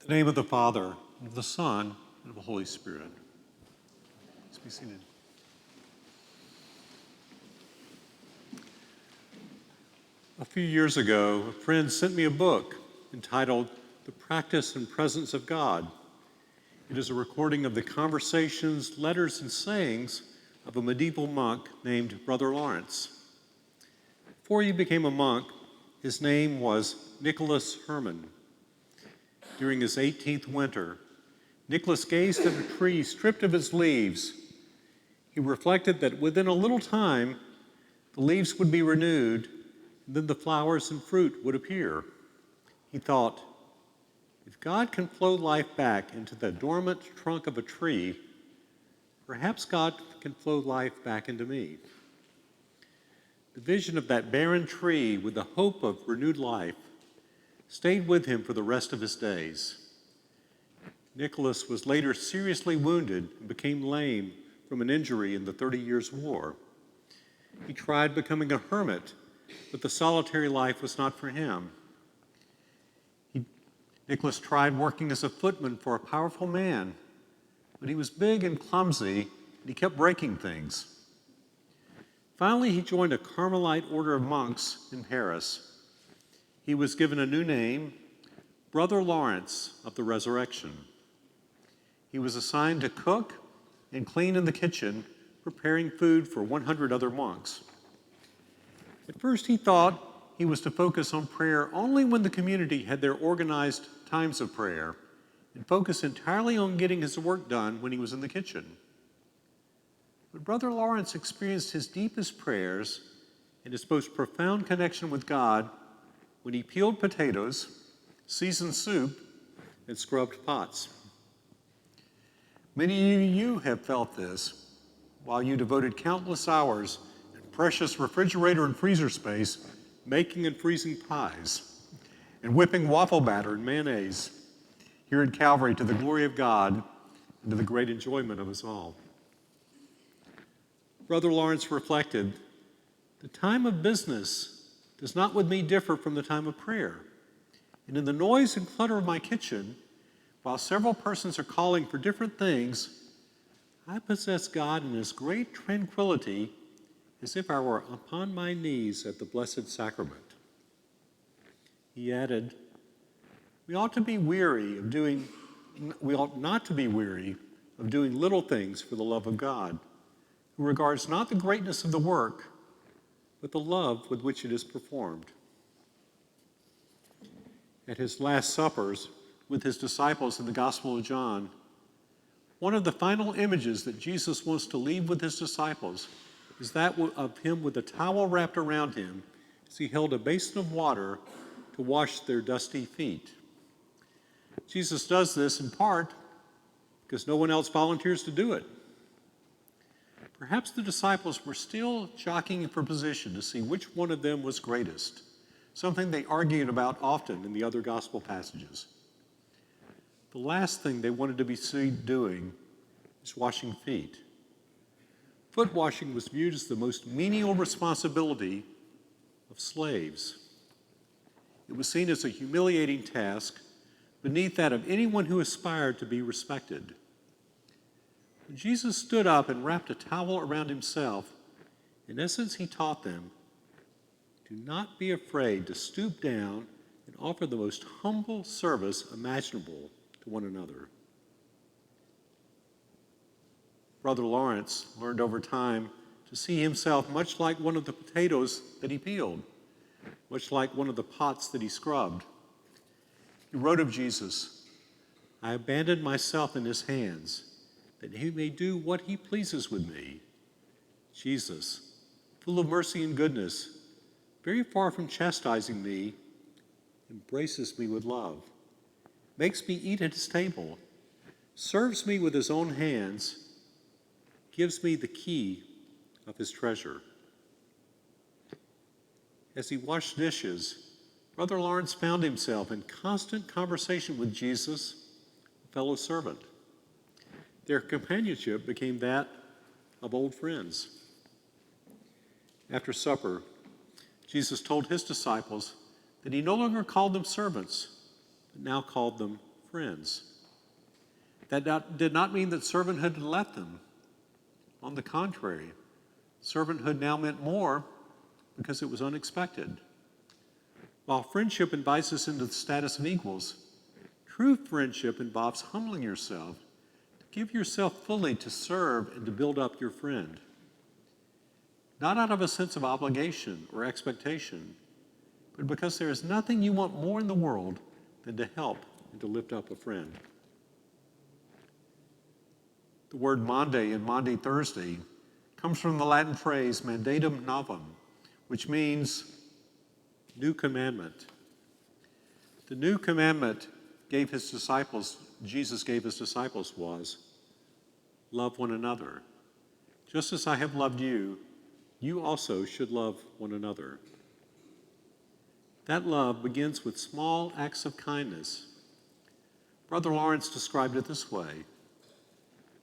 In the name of the Father, and of the Son, and of the Holy Spirit. Let's be seated. A few years ago, a friend sent me a book entitled The Practice and Presence of God. It is a recording of the conversations, letters, and sayings of a medieval monk named Brother Lawrence. Before he became a monk, his name was Nicholas Herman. During his 18th winter, Nicholas gazed at a tree stripped of its leaves. He reflected that within a little time, the leaves would be renewed, and then the flowers and fruit would appear. He thought, if God can flow life back into the dormant trunk of a tree, perhaps God can flow life back into me. The vision of that barren tree with the hope of renewed life stayed with him for the rest of his days. Nicholas was later seriously wounded and became lame from an injury in the 30 Years' War. He tried becoming a hermit, but the solitary life was not for him. Nicholas tried working as a footman for a powerful man, but he was big and clumsy, and he kept breaking things. Finally, he joined a Carmelite order of monks in Paris. He was given a new name, Brother Lawrence of the Resurrection. He was assigned to cook and clean in the kitchen, preparing food for 100 other monks. At first, he thought he was to focus on prayer only when the community had their organized times of prayer, and focus entirely on getting his work done when he was in the kitchen. But Brother Lawrence experienced his deepest prayers and his most profound connection with God when he peeled potatoes, seasoned soup, and scrubbed pots. Many of you have felt this while you devoted countless hours and precious refrigerator and freezer space making and freezing pies and whipping waffle batter and mayonnaise here at Calvary to the glory of God and to the great enjoyment of us all. Brother Lawrence reflected, the time of business does not with me differ from the time of prayer. And in the noise and clutter of my kitchen, while several persons are calling for different things, I possess God in his great tranquility as if I were upon my knees at the Blessed Sacrament. He added, we ought not to be weary of doing little things for the love of God, who regards not the greatness of the work, but the love with which it is performed. At his Last Suppers with his disciples in the Gospel of John, one of the final images that Jesus wants to leave with his disciples is that of him with a towel wrapped around him as he held a basin of water to wash their dusty feet. Jesus does this in part because no one else volunteers to do it. Perhaps the disciples were still jockeying for position to see which one of them was greatest, something they argued about often in the other gospel passages. The last thing they wanted to be seen doing is washing feet. Foot washing was viewed as the most menial responsibility of slaves. It was seen as a humiliating task beneath that of anyone who aspired to be respected. When Jesus stood up and wrapped a towel around himself, in essence, he taught them, do not be afraid to stoop down and offer the most humble service imaginable to one another. Brother Lawrence learned over time to see himself much like one of the potatoes that he peeled, much like one of the pots that he scrubbed. He wrote of Jesus, I abandoned myself in his hands, that he may do what he pleases with me. Jesus, full of mercy and goodness, very far from chastising me, embraces me with love, makes me eat at his table, serves me with his own hands, gives me the key of his treasure. As he washed dishes, Brother Lawrence found himself in constant conversation with Jesus, a fellow servant. Their companionship became that of old friends. After supper, Jesus told his disciples that he no longer called them servants, but now called them friends. That did not mean that servanthood had left them. On the contrary, servanthood now meant more because it was unexpected. While friendship invites us into the status of equals, true friendship involves humbling yourself, to give yourself fully to serve and to build up your friend. Not out of a sense of obligation or expectation, but because there is nothing you want more in the world than to help and to lift up a friend. The word Maundy and Maundy Thursday comes from the Latin phrase mandatum novum, which means new commandment. The new commandment Jesus gave his disciples was, love one another. Just as I have loved you, you also should love one another. That love begins with small acts of kindness. Brother Lawrence described it this way: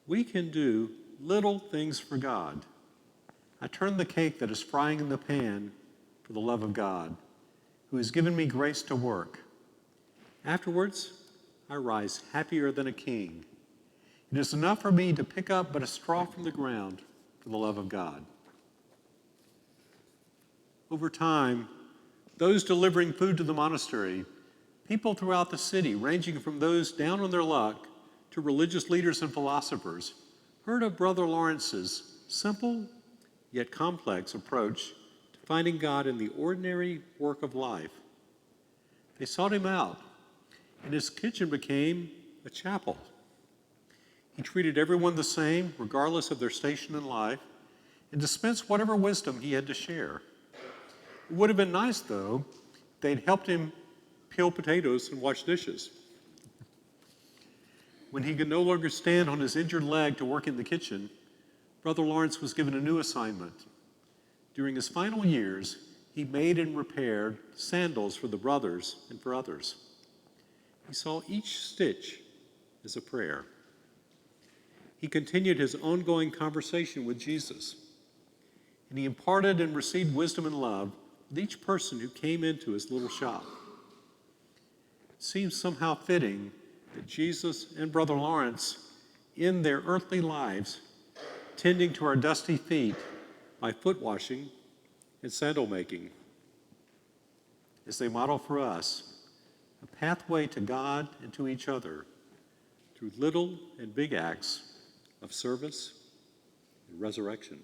we can do little things for God. I turn the cake that is frying in the pan for the love of God, who has given me grace to work. Afterwards, I rise happier than a king. It is enough for me to pick up but a straw from the ground for the love of God. Over time, those delivering food to the monastery, people throughout the city, ranging from those down on their luck to religious leaders and philosophers, heard of Brother Lawrence's simple yet complex approach to finding God in the ordinary work of life. They sought him out, and his kitchen became a chapel. He treated everyone the same, regardless of their station in life, and dispensed whatever wisdom he had to share. It would have been nice, though, if they'd helped him peel potatoes and wash dishes. When he could no longer stand on his injured leg to work in the kitchen, Brother Lawrence was given a new assignment. During his final years, he made and repaired sandals for the brothers and for others. He saw each stitch as a prayer. He continued his ongoing conversation with Jesus, and he imparted and received wisdom and love with each person who came into his little shop. It seems somehow fitting that Jesus and Brother Lawrence, in their earthly lives, tending to our dusty feet by foot washing and sandal making, as they model for us a pathway to God and to each other through little and big acts of service and resurrection.